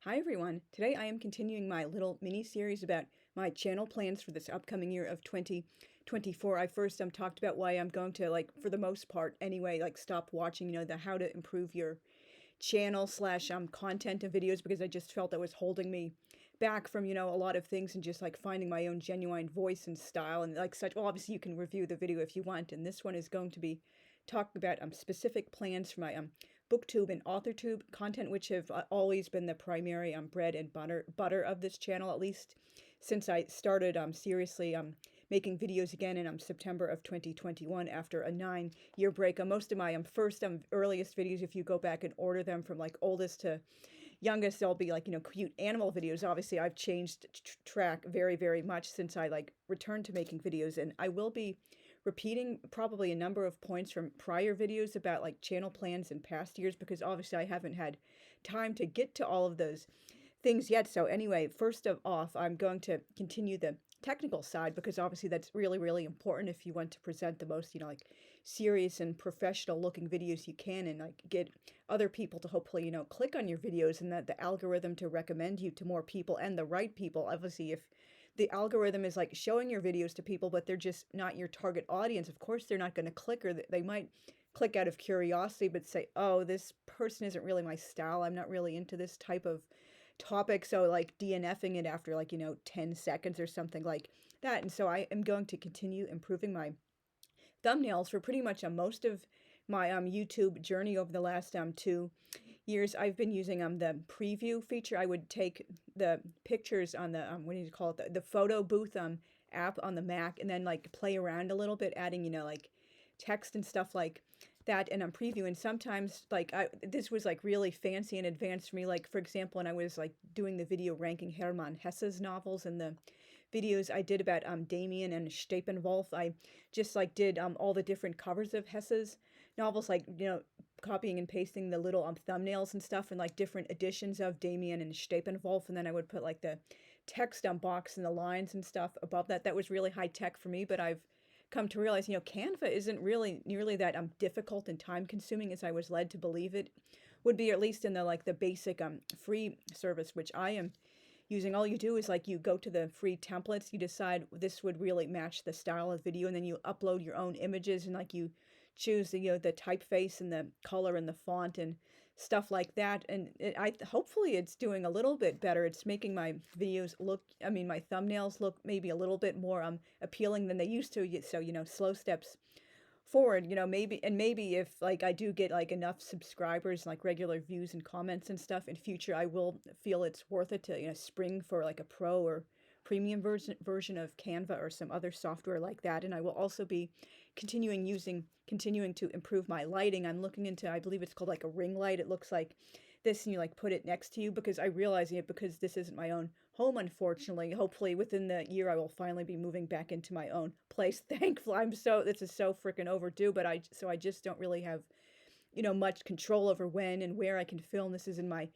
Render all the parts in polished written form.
Hi everyone. Today I am continuing my little mini series about my channel plans for this upcoming year of 2024. I first talked about why I'm going to, like, for the most part anyway, like stop watching, the how to improve your channel slash content and videos, because I just felt that was holding me back from, a lot of things, and just like finding my own genuine voice and style and like such. Well, obviously you can review the video if you want, and this one is going to be talking about specific plans for my BookTube and AuthorTube content, which have always been the primary bread and butter of this channel, at least since I started seriously making videos again in September of 2021 after a 9-year break. Most of my first earliest videos, if you go back and order them from like oldest to youngest, they'll be like, cute animal videos. Obviously I've changed track very much since I like returned to making videos, and I will be repeating probably a number of points from prior videos about like channel plans in past years, because obviously I haven't had time to get to all of those things yet. So anyway, first of off, I'm going to continue the technical side, because obviously that's really important if you want to present the most, like serious and professional looking videos you can, and like get other people to hopefully, click on your videos, and that the algorithm to recommend you to more people, and the right people. Obviously, if the algorithm is like showing your videos to people, but they're just not your target audience, of course they're not going to click, or they might click out of curiosity, but say, oh, this person isn't really my style. I'm not really into this type of topic. So like DNFing it after like, 10 seconds or something like that. And so I am going to continue improving my thumbnails for pretty much most of my YouTube journey over the last 2 years. I've been using the preview feature. I would take the pictures on the what do you call it, the photo booth app on the Mac, and then like play around a little bit, adding like text and stuff like that, and I'm previewing. Sometimes like this was like really fancy and advanced for me. Like for example, when I was like doing the video ranking Hermann Hesse's novels, and the videos I did about Damien and Steppenwolf, I just like did all the different covers of Hesse's novels, like copying and pasting the little thumbnails and stuff, and like different editions of Damien and Steppenwolf, and then I would put like the text box and the lines and stuff above that. That was really high tech for me, but I've come to realize, Canva isn't really nearly that difficult and time consuming as I was led to believe it would be, at least in the like the basic free service, which I am using. All you do is like you go to the free templates, you decide this would really match the style of video, and then you upload your own images, and like you choose the the typeface and the color and the font and stuff like that. And I hopefully it's doing a little bit better. It's making my videos look, I mean my thumbnails look maybe a little bit more appealing than they used to. So slow steps forward. Maybe if like I do get like enough subscribers and like regular views and comments and stuff in future, I will feel it's worth it to spring for like a pro or premium version of Canva or some other software like that. And I will also be continuing to improve my lighting. I'm looking into, I believe it's called like a ring light. It looks like this, and you like put it next to you, because I realize it, because this isn't my own home, unfortunately. Hopefully within the year I will finally be moving back into my own place. Thankfully, this is so freaking overdue, but I just don't really have much control over when and where I can film. This is in my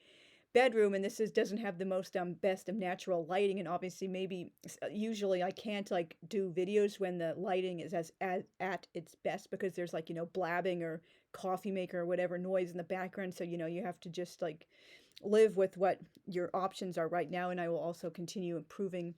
bedroom, and doesn't have the most best of natural lighting, and obviously maybe usually I can't like do videos when the lighting is as at its best, because there's like blabbing or coffee maker or whatever noise in the background. So you have to just like live with what your options are right now. And I will also continue improving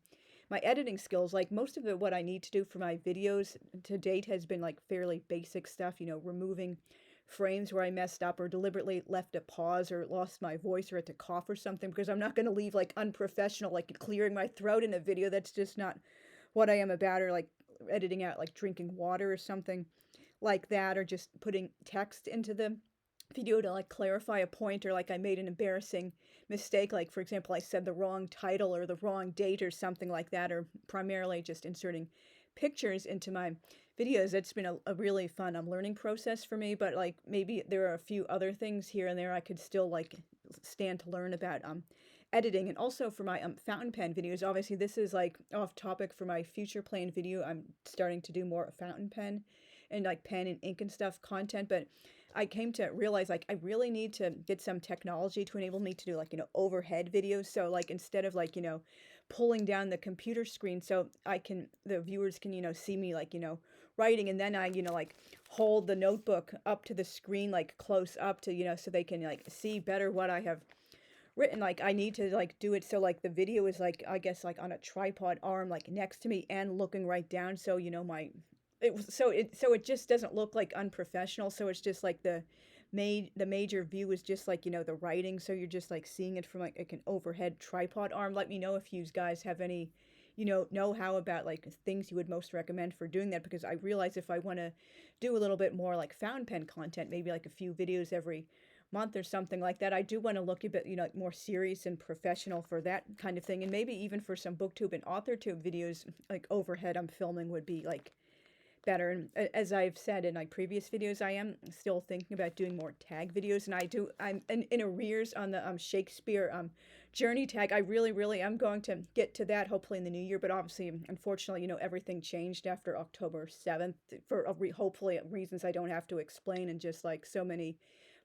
my editing skills. Like most of what I need to do for my videos to date has been like fairly basic stuff, removing frames where I messed up or deliberately left a pause or lost my voice or had to cough or something, because I'm not going to leave like unprofessional, like clearing my throat in a video. That's just not what I am about. Or like editing out like drinking water or something like that, or just putting text into the video to like clarify a point, or like I made an embarrassing mistake, like for example I said the wrong title or the wrong date or something like that, or primarily just inserting pictures into my videos. It's been a really fun learning process for me, but like maybe there are a few other things here and there I could still like stand to learn about editing. And also for my fountain pen videos, obviously this is like off topic for my future plan video. I'm starting to do more fountain pen and like pen and ink and stuff content, but I came to realize like I really need to get some technology to enable me to do like overhead videos. So like instead of like pulling down the computer screen, so the viewers can see me like writing, and then I like hold the notebook up to the screen like close up to so they can like see better what I have written like I need to like do it so like the video is like I guess like on a tripod arm like next to me and looking right down, so my it just doesn't look like unprofessional, so it's just like the major view is just like the writing, so you're just like seeing it from like an overhead tripod arm. Let me know if you guys have any know how about like things you would most recommend for doing that, because I realize if I want to do a little bit more like fountain pen content, maybe like a few videos every month or something like that, I do want to look a bit like more serious and professional for that kind of thing, and maybe even for some booktube and authortube videos, like overhead I'm filming would be like better. And as I've said in like previous videos, I am still thinking about doing more tag videos, and I'm in arrears on the Shakespeare journey tag. I really am going to get to that hopefully in the new year, but obviously unfortunately everything changed after October 7th for hopefully reasons I don't have to explain, and just like so many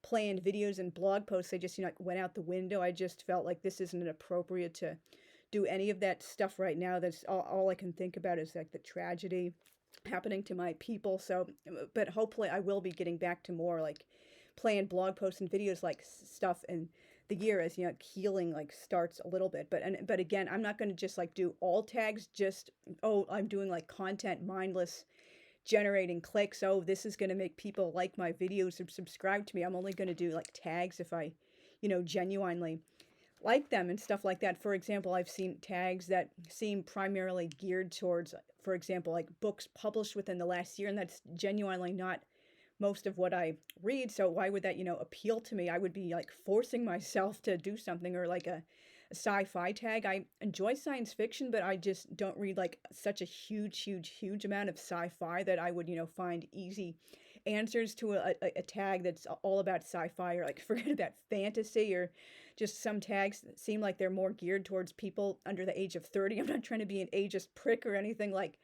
planned videos and blog posts, they just like went out the window. I just felt like this isn't appropriate to do any of that stuff right now. That's all I can think about is like the tragedy happening to my people. So but hopefully I will be getting back to more like planned blog posts and videos like stuff in the year as like healing like starts a little bit. But again, I'm not going to just like do all tags, just I'm doing like content mindless generating clicks. Oh, this is going to make people like my videos or subscribe to me. I'm only going to do like tags if I genuinely like them and stuff like that. For example, I've seen tags that seem primarily geared towards, for example, like books published within the last year, and that's genuinely not most of what I read. So why would that, appeal to me? I would be like forcing myself to do something. Or like a sci-fi tag. I enjoy science fiction, but I just don't read like such a huge amount of sci-fi that I would, find easy answers to a tag that's all about sci-fi, or like forget about fantasy, or just some tags that seem like they're more geared towards people under the age of 30. I'm not trying to be an ageist prick or anything like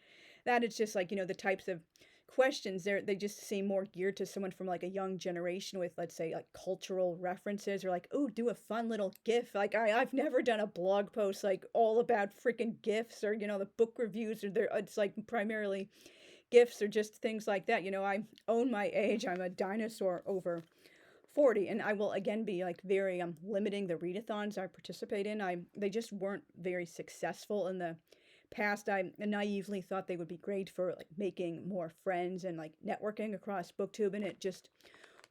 that. It's just like, the types of questions they just seem more geared to someone from like a young generation with, let's say, like cultural references, or like, oh, do a fun little gif. Like I've never done a blog post like all about freaking gifs, or the book reviews, or it's like primarily gifs or just things like that. I own my age. I'm a dinosaur over 40, and I will again be like very limiting the readathons I participate in. They just weren't very successful in the past. I naively thought they would be great for like making more friends and like networking across booktube, and it just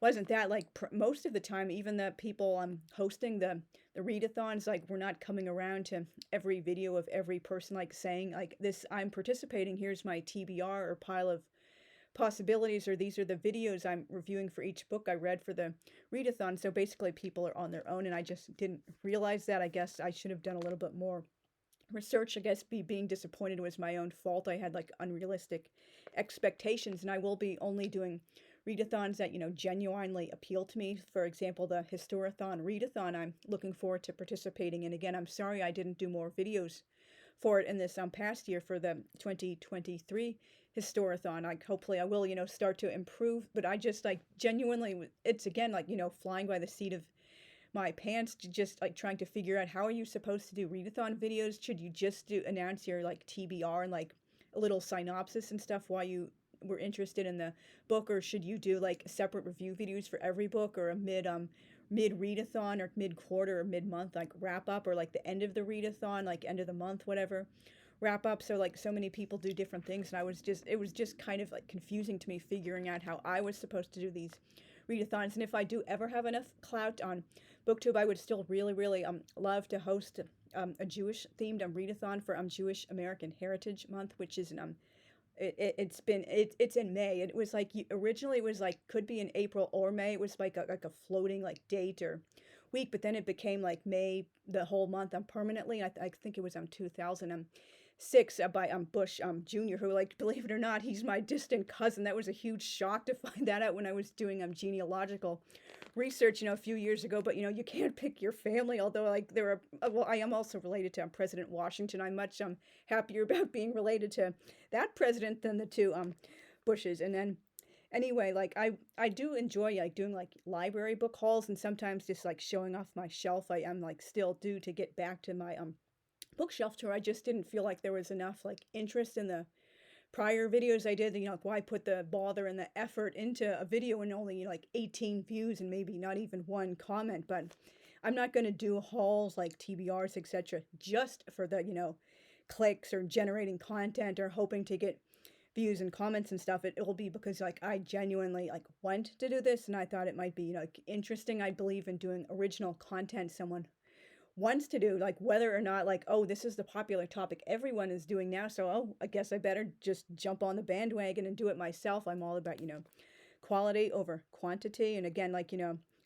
wasn't that. Like most of the time, even the people hosting the readathons, like, were not coming around to every video of every person like saying like, this, I'm participating, here's my TBR or pile of possibilities, or these are the videos I'm reviewing for each book I read for the readathon. So basically people are on their own, and I just didn't realize that. I guess I should have done a little bit more research. I guess being disappointed was my own fault. I had like unrealistic expectations, and I will be only doing readathons that genuinely appeal to me. For example, the Historathon readathon I'm looking forward to participating in. Again, I'm sorry I didn't do more videos for it in this past year for the 2023 Historathon. Like hopefully I will start to improve, but I just like genuinely, it's again like flying by the seat of my pants, to just like trying to figure out, how are you supposed to do readathon videos? Should you just announce your like TBR and like a little synopsis and stuff why you were interested in the book, or should you do like separate review videos for every book, or a mid readathon, or mid quarter or mid month like wrap up, or like the end of the readathon, like end of the month, whatever, wrap up? So like so many people do different things, and it was just kind of like confusing to me figuring out how I was supposed to do these readathons. And if I do ever have enough clout on booktube, I would still really love to host a Jewish themed readathon for Jewish American Heritage Month, which is it's in May. It was like originally it was like could be in April or May. It was like a floating like date or week, but then it became like May the whole month permanently. I think it was 2006 by Bush Jr., who, like, believe it or not, he's my distant cousin. That was a huge shock to find that out when I was doing genealogical research, a few years ago. But you can't pick your family. Although like there are, well, I am also related to President Washington. I'm much happier about being related to that president than the two Bushes. And then anyway, like I do enjoy like doing like library book hauls, and sometimes just like showing off my shelf. I am like still due to get back to my bookshelf tour. I just didn't feel like there was enough like interest in the prior videos I did. Like, why put the bother and the effort into a video and only like 18 views and maybe not even one comment? But I'm not going to do hauls like TBRs, etc., just for the, clicks or generating content or hoping to get views and comments and stuff. It will be because like I genuinely like want to do this, and I thought it might be like interesting. I believe in doing original content someone wants to do, like whether or not like, oh, this is the popular topic everyone is doing now, so oh, I guess I better just jump on the bandwagon and do it myself. I'm all about, quality over quantity. And again, like,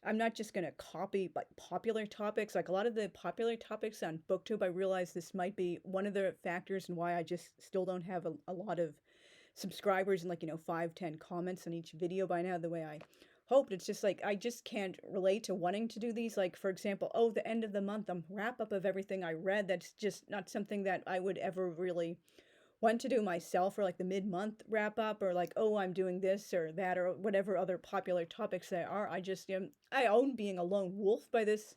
I'm not just going to copy like popular topics. Like a lot of the popular topics on BookTube, I realize this might be one of the factors and why I just still don't have a lot of subscribers and like, 5, 10 comments on each video by now the way I hoped. It's just like I just can't relate to wanting to do these. Like, for example, oh, the end of the month, wrap up of everything I read. That's just not something that I would ever really want to do myself, or like the mid-month wrap up, or like, oh, I'm doing this or that, or whatever other popular topics there are. I just I own being a lone wolf by this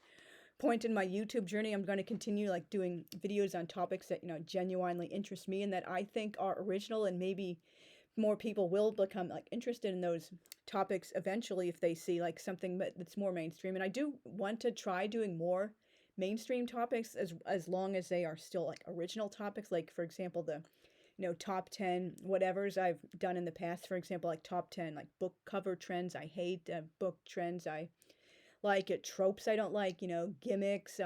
point in my YouTube journey. I'm going to continue like doing videos on topics that genuinely interest me and that I think are original, and maybe more people will become like interested in those topics eventually if they see like something that's more mainstream. And I do want to try doing more mainstream topics as long as they are still like original topics. Like for example, the top 10 whatevers I've done in the past. For example, like top 10 like book cover trends I hate, book trends I like, tropes I don't like, gimmicks,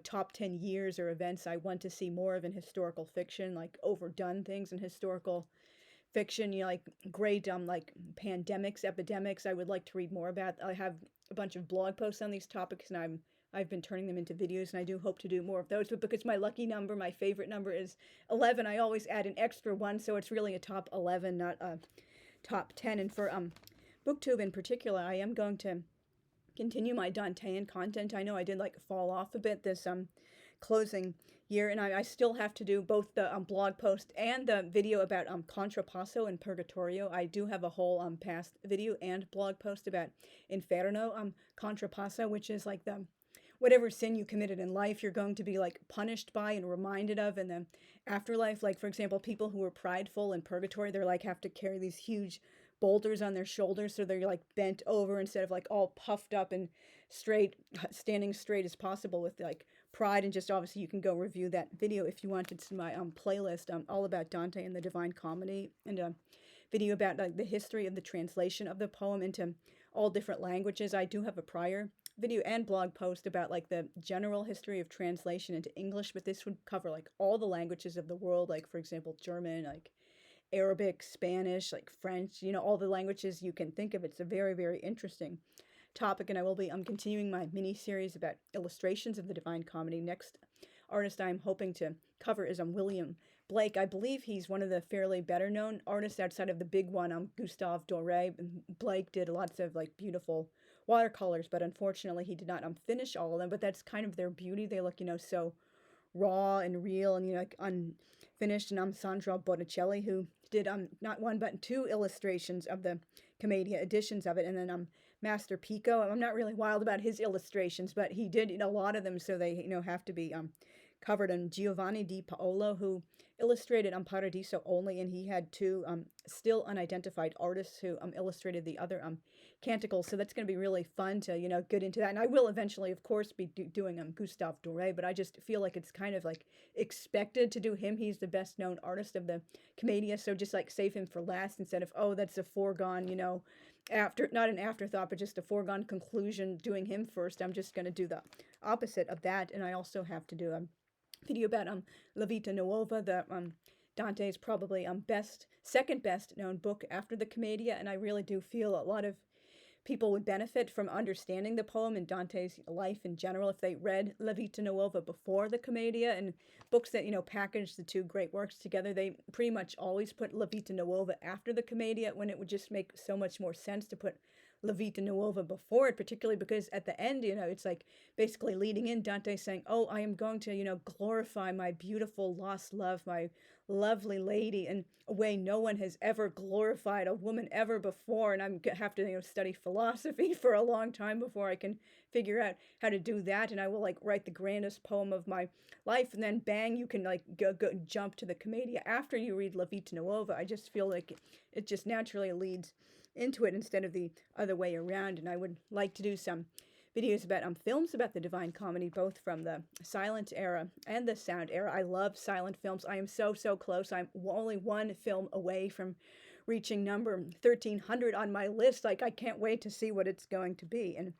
top 10 years or events I want to see more of in historical fiction, like overdone things in historical fiction, like great like pandemics, epidemics I would like to read more about. I have a bunch of blog posts on these topics, and I've been turning them into videos, and I do hope to do more of those. But because my lucky number, my favorite number is 11, I always add an extra one, so it's really a top 11, not a top 10. And for BookTube in particular, I am going to continue my Dantean content. I know I did like fall off a bit this closing year, and I still have to do both the blog post and the video about Contrapasso and Purgatorio. I do have a whole past video and blog post about Inferno, Contrapasso, which is like the whatever sin you committed in life, you're going to be like punished by and reminded of in the afterlife. Like for example, people who are prideful in purgatory, they're like have to carry these huge boulders on their shoulders, so they're like bent over instead of like all puffed up and straight, standing straight as possible with like pride. And just obviously you can go review that video if you want. It's my playlist all about Dante and the Divine Comedy, and a video about like the history of the translation of the poem into all different languages. I do have a prior video and blog post about like the general history of translation into English, but this would cover like all the languages of the world, like for example German, like Arabic, Spanish, like French, all the languages you can think of. It's a very, very interesting topic, and I will be continuing my mini-series about illustrations of the Divine Comedy. Next artist I'm hoping to cover is William Blake. I believe he's one of the fairly better-known artists outside of the big one, Gustave Doré. Blake did lots of like beautiful watercolors, but unfortunately he did not finish all of them. But that's kind of their beauty. They look, so raw and real and like unfinished. And Sandro Botticelli, who did not one but two illustrations of the Commedia editions of it, and then Master Pico. I'm not really wild about his illustrations, but he did a lot of them, so they have to be covered. And Giovanni Di Paolo, who illustrated Paradiso only, and he had two still unidentified artists who illustrated the other canticles. So that's going to be really fun to get into that. And I will eventually, of course, be doing Gustave Doré, but I just feel like it's kind of like expected to do him. He's the best known artist of the Commedia, so just like save him for last instead of, oh, that's a foregone, after, not an afterthought, but just a foregone conclusion doing him first. I'm just going to do the opposite of that. And I also have to do a video about La Vita Nuova, the Dante's probably second best known book after the Commedia, and I really do feel a lot of people would benefit from understanding the poem and Dante's life in general if they read La Vita Nuova before the Commedia. And books that package the two great works together, they pretty much always put La Vita Nuova after the Commedia, when it would just make so much more sense to put La Vita Nuova before it, particularly because at the end, it's like basically leading in Dante saying, oh, I am going to, glorify my beautiful lost love, my lovely lady, in a way no one has ever glorified a woman ever before. And I'm have to, study philosophy for a long time before I can figure out how to do that. And I will like write the grandest poem of my life, and then bang, you can like go jump to the Commedia after you read La Vita Nuova. I just feel like it just naturally leads into it instead of the other way around. And I would like to do some videos about films about the Divine Comedy, both from the silent era and the sound era. I love silent films. I am so close. I'm only one film away from reaching number 1300 on my list. Like, I can't wait to see what it's going to be. And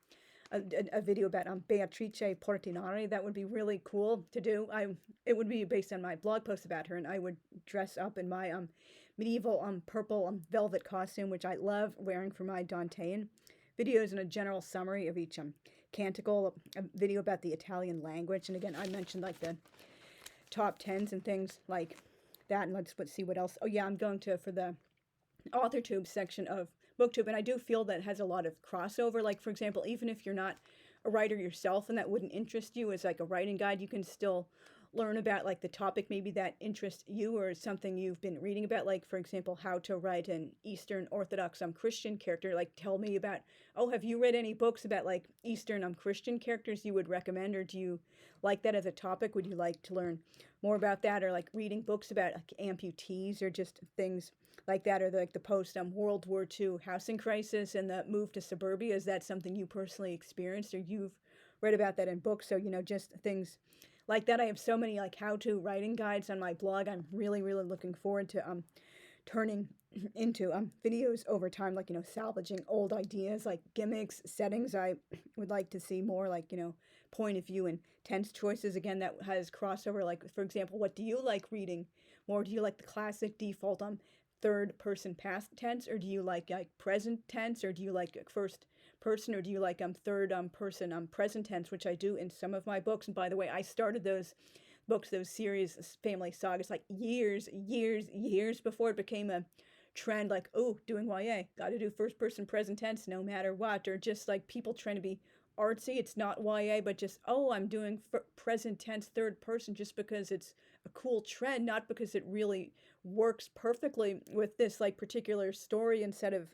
a video about Beatrice Portinari, that would be really cool to do. It would be based on my blog post about her, and I would dress up in my medieval purple velvet costume, which I love wearing for my Dantean videos, and a general summary of each canticle, a video about the Italian language. And again, I mentioned like the top 10s and things like that. And let's see what else. Oh yeah, I'm going to, for the AuthorTube section of BookTube, and I do feel that has a lot of crossover. Like, for example, even if you're not a writer yourself and that wouldn't interest you as like a writing guide, you can still learn about like the topic maybe that interests you or something you've been reading about. Like, for example, how to write an Eastern Orthodox Christian character. Like, tell me about, oh, have you read any books about like Eastern Christian characters you would recommend, or do you like that as a topic? Would you like to learn more about that, or like reading books about like amputees or just things like that, or like the post World War II housing crisis and the move to suburbia? Is that something you personally experienced, or you've read about that in books? So, just things like that. I have so many like how-to writing guides on my blog. I'm really looking forward to turning into videos over time, like, salvaging old ideas, like gimmicks, settings. I would like to see more like, point of view and tense choices, again, that has crossover. Like, for example, what do you like reading more? Do you like the classic default third person past tense, or do you like present tense, or do you like first person, or do you like third person present tense, which I do in some of my books? And by the way, I started those books, those series, family sagas, like years before it became a trend. Like, oh, doing YA, got to do first person present tense no matter what, or just like people trying to be artsy. It's not YA, but just, oh, I'm doing present tense third person just because it's a cool trend, not because it really works perfectly with this like particular story and set of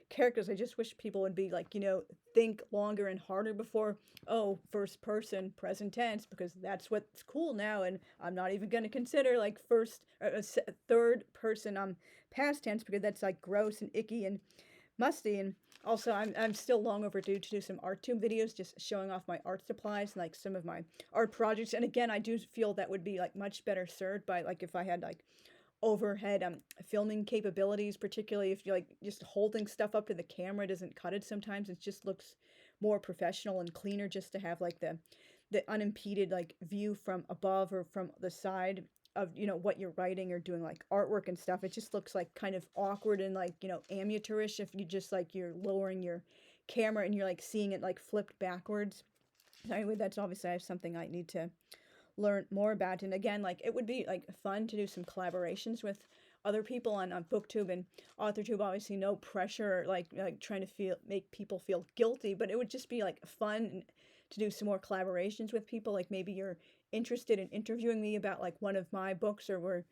characters. I just wish people would be like, think longer and harder before, oh, first person present tense, because that's what's cool now, and I'm not even going to consider like third person past tense, because that's like gross and icky and musty. And also, I'm still long overdue to do some ArtTube videos, just showing off my art supplies and like some of my art projects. And again, I do feel that would be like much better served by like if I had like overhead filming capabilities, particularly if you're like just holding stuff up to the camera doesn't cut it sometimes. It just looks more professional and cleaner just to have like the unimpeded like view from above or from the side of what you're writing or doing like artwork and stuff. It just looks like kind of awkward and like amateurish if you just like you're lowering your camera and you're like seeing it like flipped backwards. So anyway, that's obviously something I need to learn more about. And again, like it would be like fun to do some collaborations with other people on BookTube and AuthorTube. Obviously no pressure, like trying to make people feel guilty, but it would just be like fun to do some more collaborations with people. Like maybe you're interested in interviewing me about like one of my books, or where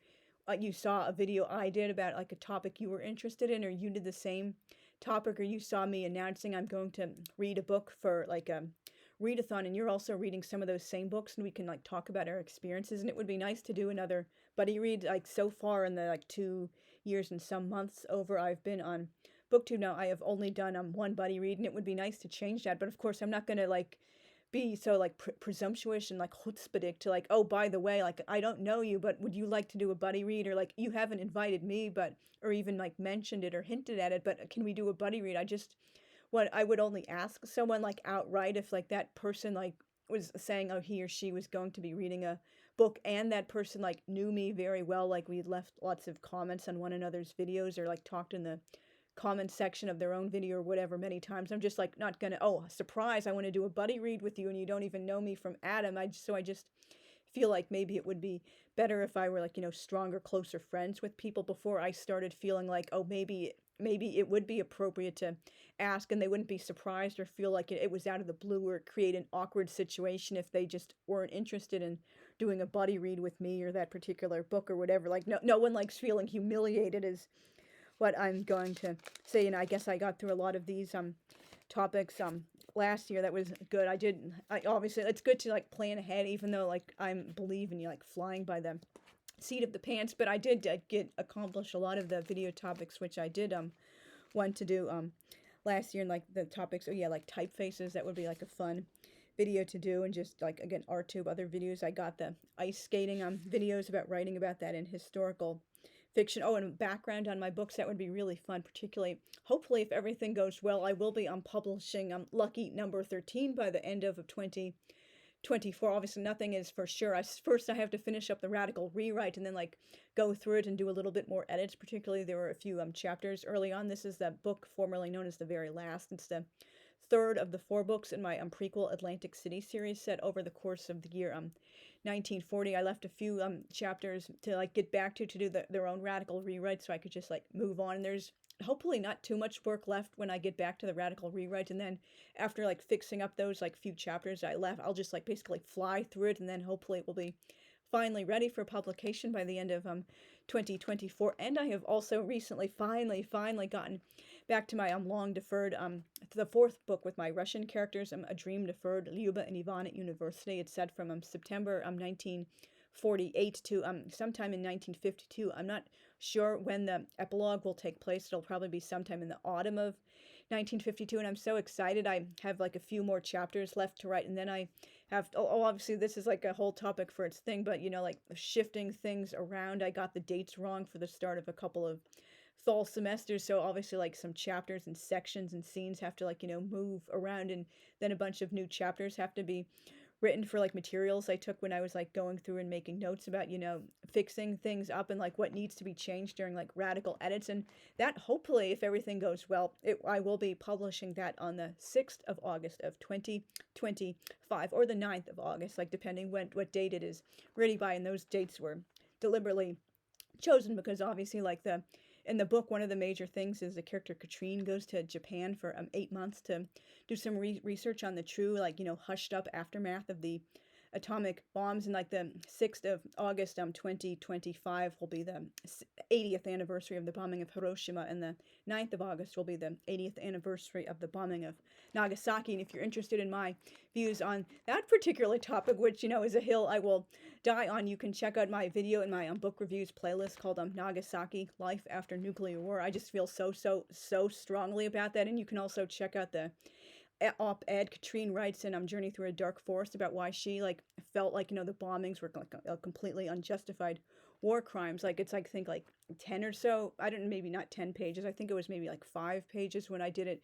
you saw a video I did about like a topic you were interested in, or you did the same topic, or you saw me announcing I'm going to read a book for like a readathon, and you're also reading some of those same books, and we can like talk about our experiences. And it would be nice to do another buddy read. Like so far in the like 2 years and some months over I've been on BookTube now, I have only done one buddy read, and it would be nice to change that. But of course, I'm not going to like be so like presumptuous and like chutzpahdik to like, oh, by the way, like I don't know you, but would you like to do a buddy read? Or like, you haven't invited me, but, or even like mentioned it or hinted at it, but can we do a buddy read? What I would only ask someone like outright if like that person like was saying, oh, he or she was going to be reading a book, and that person like knew me very well, like we left lots of comments on one another's videos, or like talked in the comment section of their own video or whatever many times. I'm just like not gonna, oh, surprise, I want to do a buddy read with you and you don't even know me from Adam. I just feel like maybe it would be better if I were like, stronger, closer friends with people before I started feeling like, oh, maybe it would be appropriate to ask, and they wouldn't be surprised or feel like it was out of the blue, or create an awkward situation if they just weren't interested in doing a buddy read with me or that particular book or whatever. Like no one likes feeling humiliated is what I'm going to say. And I guess I got through a lot of these topics last year. That was good. I obviously, it's good to like plan ahead, even though like I'm believing you like flying by the seat of the pants, but I did accomplish a lot of the video topics which I did want to do last year, and like the topics, oh yeah, like typefaces, that would be like a fun video to do. And just like, again, RTube, other videos. I got the ice skating videos about writing about that in historical fiction. Oh, and background on my books, that would be really fun, particularly, hopefully, if everything goes well, I will be publishing Lucky Number 13 by the end of 2024. Obviously, nothing is for sure. First, I have to finish up the radical rewrite and then like go through it and do a little bit more edits. Particularly, there were a few chapters early on. This is the book formerly known as The Very Last. It's the third of the 4 books in my prequel Atlantic City series, set over the course of the year 1940. I left a few chapters to like get back to do their own radical rewrite, so I could just like move on. And there's hopefully not too much work left when I get back to the radical rewrite. And then after like fixing up those like few chapters I left, I'll just like basically fly through it, and then hopefully it will be finally ready for publication by the end of 2024. And I have also recently finally gotten back to my long deferred the 4th book with my Russian characters, A Dream Deferred, Lyuba and Ivan at University. It's set from September 1948 to sometime in 1952. I'm not sure when the epilogue will take place. It'll probably be sometime in the autumn of 1952, and I'm so excited. I have like a few more chapters left to write, and then I have, obviously this is like a whole topic for its thing, but you know, like shifting things around. I got the dates wrong for the start of a couple of fall semesters, so obviously like some chapters and sections and scenes have to like, you know, move around, and then a bunch of new chapters have to be written for like materials I took when I was like going through and making notes about, you know, fixing things up and like what needs to be changed during like radical edits. And that, hopefully, if everything goes well, I will be publishing that on the 6th of August of 2025, or the 9th of August, like depending what date it is ready by. And those dates were deliberately chosen because obviously like in the book, one of the major things is the character Katrine goes to Japan for 8 months to do some research on the true, like, you know, hushed up aftermath of the atomic bombs. And like the 6th of August 2025 will be the 80th anniversary of the bombing of Hiroshima, and the 9th of August will be the 80th anniversary of the bombing of Nagasaki. And if you're interested in my views on that particular topic, which, you know, is a hill I will die on, you can check out my video in my book reviews playlist called Nagasaki: Life After Nuclear War. I just feel so strongly about that. And you can also check out the op-ed Katrine writes in Journey Through a Dark Forest about why she like felt like, you know, the bombings were like a completely unjustified war crimes. Like it's like, I think like 10 or so, I don't know, maybe not 10 pages, I think it was maybe like 5 pages when I did it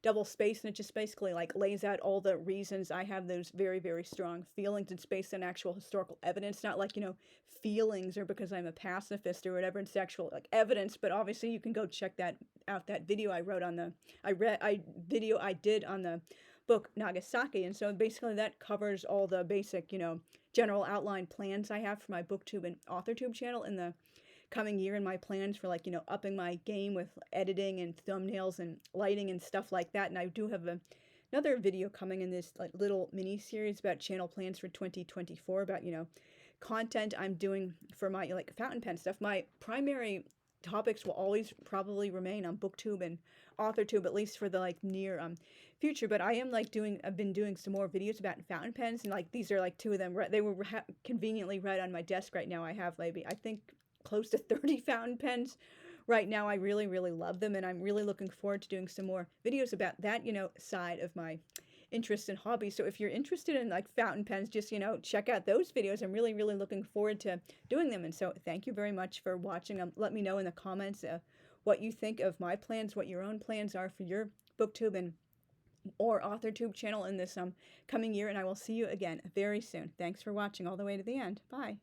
double spaced, and it just basically like lays out all the reasons I have those very strong feelings. It's based on actual historical evidence, not like, you know, feelings or because I'm a pacifist or whatever. It's actual like evidence. But obviously you can go check that out, that video I wrote on video I did on the book Nagasaki. And so basically that covers all the basic, you know, general outline plans I have for my BookTube and AuthorTube channel in the coming year, and my plans for like, you know, upping my game with editing and thumbnails and lighting and stuff like that. And I do have another video coming in this like little mini series about channel plans for 2024, about, you know, content I'm doing for my like fountain pen stuff. My primary topics will always probably remain on BookTube and AuthorTube, at least for the like near future. But I am like I've been doing some more videos about fountain pens, and like these are like 2 of them. They were conveniently right on my desk right now. I have maybe, I think, close to 30 fountain pens right now. I really love them, and I'm really looking forward to doing some more videos about that, you know, side of my interest and hobby. So if you're interested in like fountain pens, just, you know, check out those videos. I'm really looking forward to doing them. And so thank you very much for watching. Let me know in the comments what you think of my plans, what your own plans are for your BookTube and or AuthorTube channel in this coming year, and I will see you again very soon. Thanks for watching all the way to the end. Bye.